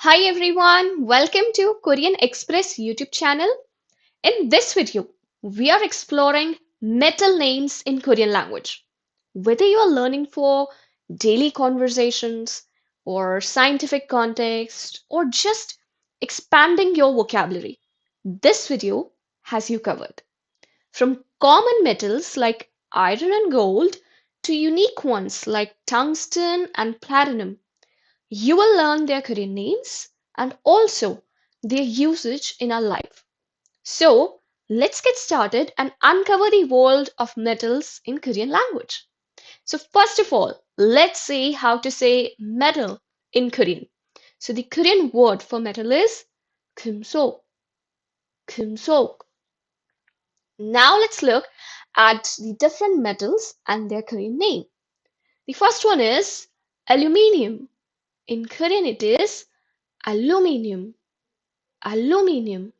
Hi everyone, welcome to Korean Express YouTube channel. In this video, we are exploring metal names in Korean language. Whether you are learning for daily conversations or scientific context or just expanding your vocabulary, this video has you covered. From common metals like iron and gold to unique ones like tungsten and platinum, you will learn their Korean names and also their usage in our life. So, let's get started and uncover the world of metals in Korean language. So, first of all, let's see how to say metal in Korean. So, the Korean word for metal is 금속, 금속. Now, let's look at the different metals and their Korean name. The first one is aluminium. In Korean, it is aluminium. Aluminium.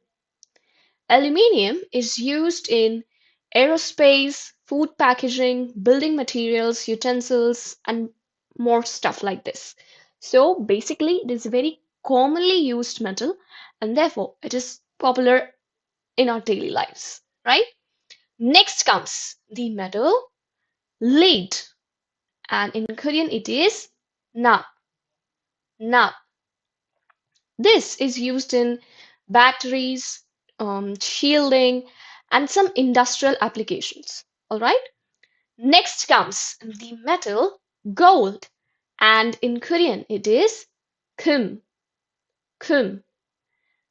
Aluminium is used in aerospace, food packaging, building materials, utensils, and more stuff like this. So basically, it is a very commonly used metal, and therefore it is popular in our daily lives, right? Next comes the metal lead, and in Korean it is na. Na. This is used in batteries, shielding, and some industrial applications. All right. Next comes the metal gold, and in Korean it is 금, 금.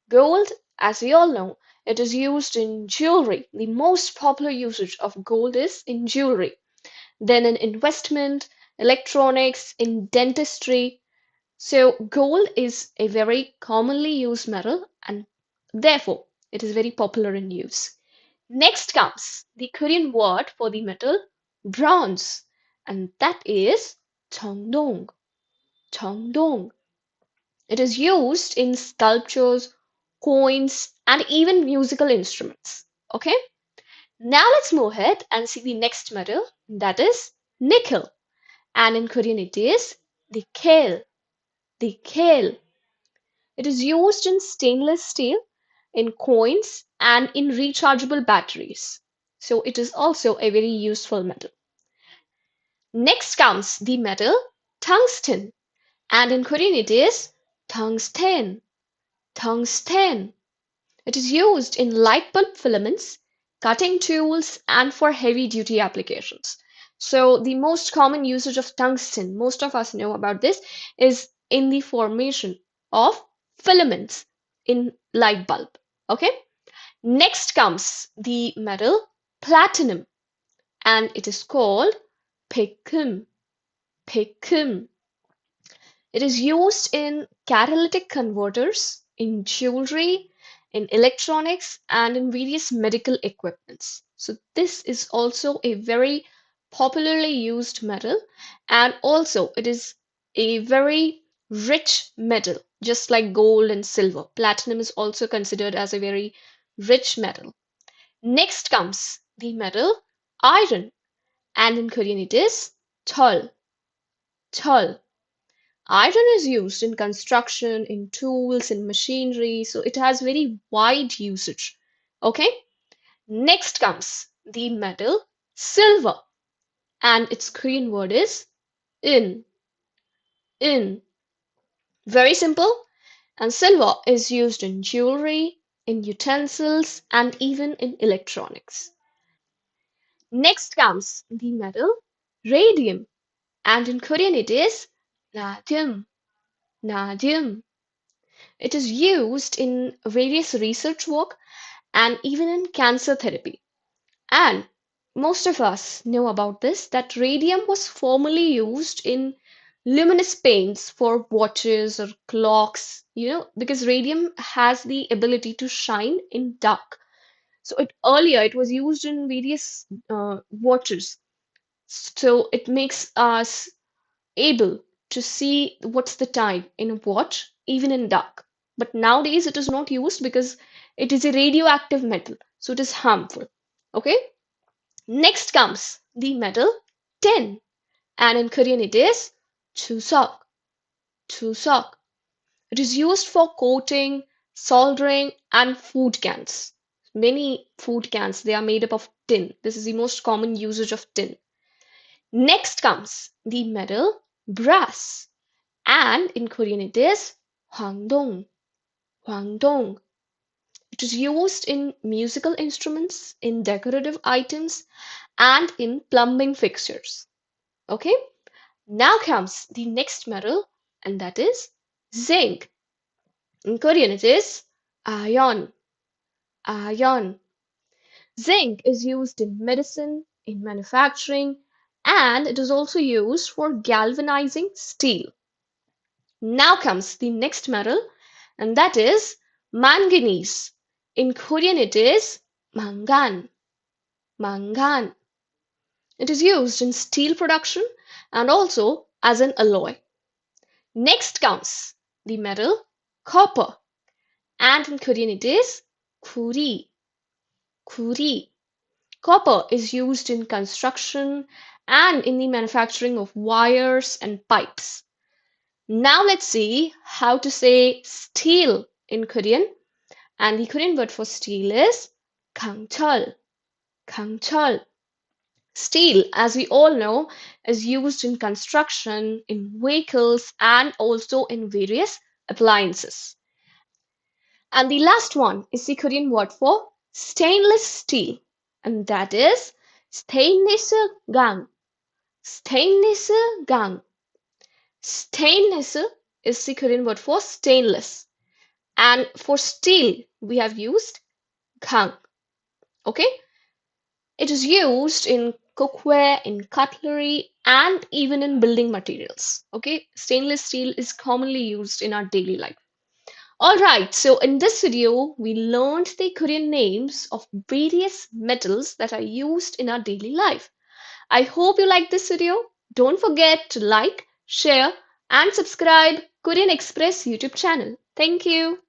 Gold, as we all know, it is used in jewelry. The most popular usage of gold is in jewelry. Then in investment, electronics, in dentistry. So gold is a very commonly used metal and therefore it is very popular in use. Next comes the Korean word for the metal bronze, and that is 청동. 청동. It is used in sculptures, coins, and even musical instruments. Okay, now let's move ahead and see the next metal, that is nickel, and in Korean it is nickel. Nickel. It is used in stainless steel, in coins, and in rechargeable batteries. So it is also a very useful metal. Next comes the metal tungsten, and in Korean it is tungsten. Tungsten. It is used in light bulb filaments, cutting tools, and for heavy duty applications. So the most common usage of tungsten, most of us know about this, is in the formation of filaments in light bulb. Okay. Next comes the metal platinum, and it is called pecum. Pecum. It is used in catalytic converters, in jewelry, in electronics, and in various medical equipments. So this is also a very popularly used metal, and also it is a very rich metal, just like gold and silver. Platinum is also considered as a very rich metal. Next comes the metal iron, and in Korean it is 철. 철. Iron is used in construction, in tools, in machinery, so it has very wide usage. Okay. Next comes the metal silver, and its Korean word is in. In. Very simple. And silver is used in jewelry, in utensils, and even in electronics. Next comes the metal radium, and in Korean it is radium. Radium. It is used in various research work and even in cancer therapy. And most of us know about this that radium was formerly used in luminous paints for watches or clocks, because radium has the ability to shine in dark. So earlier it was used in various watches. So it makes us able to see what's the time in a watch, even in dark. But nowadays it is not used because it is a radioactive metal, so it is harmful. Okay. Next comes the metal tin, and in Korean it is chuseok. Chuseok. It is used for coating, soldering, and food cans. Many food cans, they are made up of tin. This is the most common usage of tin. Next comes the metal brass, and in Korean it is hwangdong. Hwangdong. It is used in musical instruments, in decorative items, and in plumbing fixtures. Okay, now comes the next metal, and that is zinc. In Korean, it is iron. Iron. Zinc is used in medicine, in manufacturing, and it is also used for galvanizing steel. Now comes the next metal, and that is manganese. In Korean, it is mangan. Mangan. It is used in steel production and also as an alloy. Next comes the metal copper, and in Korean it is kuri. Kuri. Copper is used in construction and in the manufacturing of wires and pipes. Now let's see how to say steel in Korean. And the Korean word for steel is 강철. 강철. Steel, as we all know, is used in construction, in vehicles, and also in various appliances. And the last one is the Korean word for stainless steel, and that is stainless gang. Stainless gang. Stainless is the Korean word for stainless, and for steel we have used gang. Okay, it is used in cookware, in cutlery, and even in building materials. Okay, stainless steel is commonly used in our daily life. Alright, so in this video, we learned the Korean names of various metals that are used in our daily life. I hope you liked this video. Don't forget to like, share, and subscribe Korean Express YouTube channel. Thank you.